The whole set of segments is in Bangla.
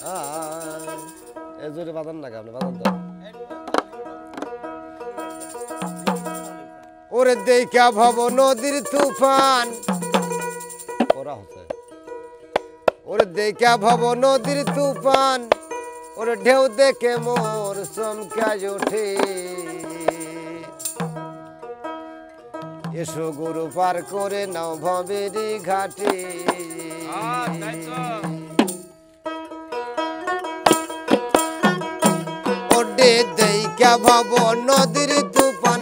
এ জোরে বাজান না আপনি বাজান তো ওরে দেখা ভব নদীর তুফান ওরা হচ্ছে ওরে দেখা ভব নদীর তুফান ওরে ঢেউ দেখে মোর চমকায় ওঠে এসো গুরু পার করে নাও ভবের ঘাটে ওডে দেখা ভব নদীর তুফান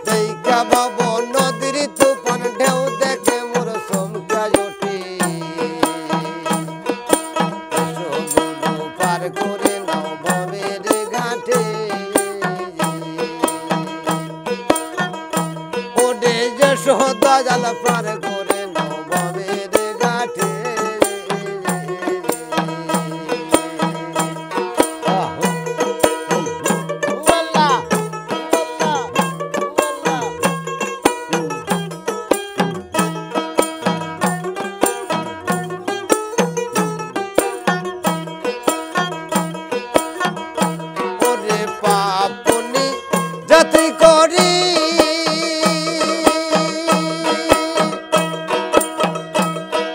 দেখা ভব নদীর তুফান ঢেউ দেখে মোর চমকায় ওঠে এসো গুরু পার করে নাও ভবের ঘাটে ওডে যশোদা জাল পার করে নাও ভবের ঘাটে জাতি করি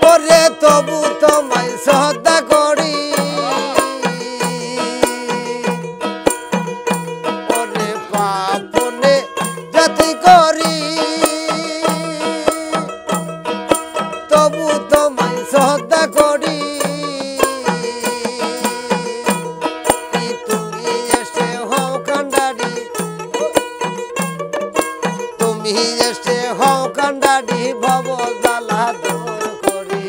ওরে তবু তোমায় শ্রদ্ধা করি ওরে পাপনে জাতি করি তবু তোমায় শ্রদ্ধা করি তুমি এসে হও কান্ডারি তুমি এসে হও কান্ডারি ভব জ্বালা দূর করি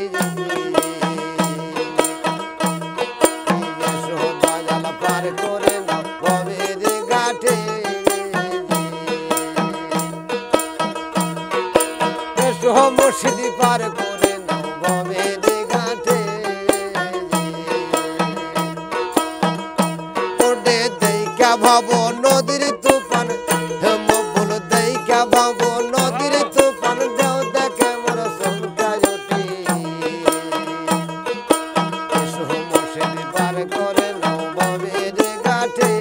যশোদা জাল পার করে নাও ভবের ঘাটে এসো মুর্শিদি পার করে নাও ভবের ঘাটে ওডে দেখা ভব নদীর তুফান হেম বল দেখা ভব নদীর তুফান ঢেউ দেখে মোর চমকায় ওঠে এসো মুর্শিদি পার করে নাও ভবের ঘাটে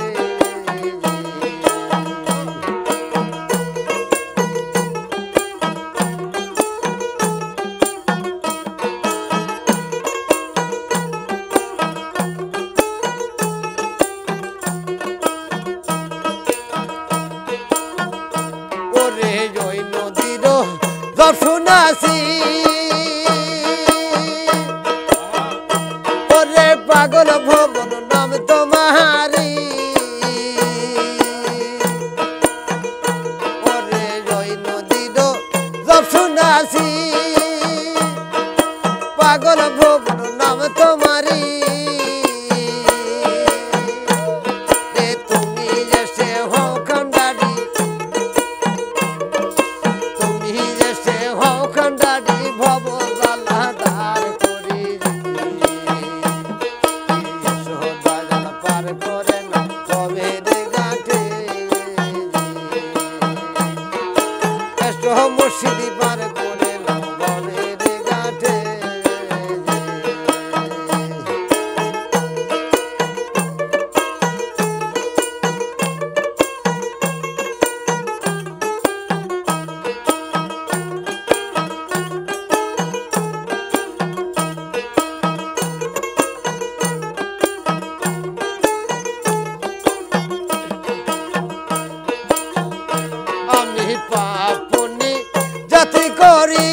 ওরে ওই নদীর দর্শনাসি ওরে পাগল ভবন নাম তোমারি ওরে ওই নদীর দর্শনাসি পাগল ভবন নাম তোমারি তুমি এসে হও কান্ডারি তুমি এসে হও কান্ডারি ভব জ্বালা দার করি যশোদা জাল পার করে নাও ভবের ঘাটে এসো মুর্শিদি পার করে নাও ভবের ঘাটে আমি পাপনি জাতি করি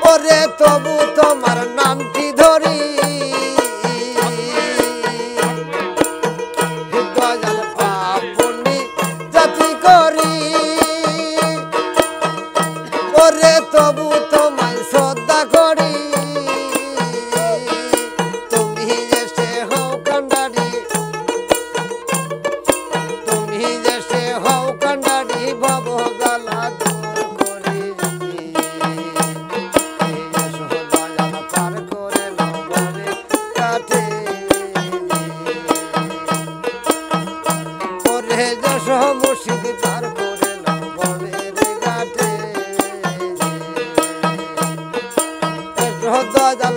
ওরে তবু তোমার নামটি ধরি দয়াল পাপনি জাতি করি ওরে তবু তোমায় শ্রদ্ধা করি তুমি এসে হও কান্ডারি তুমি এসে হও কান্ডারি ভব জাল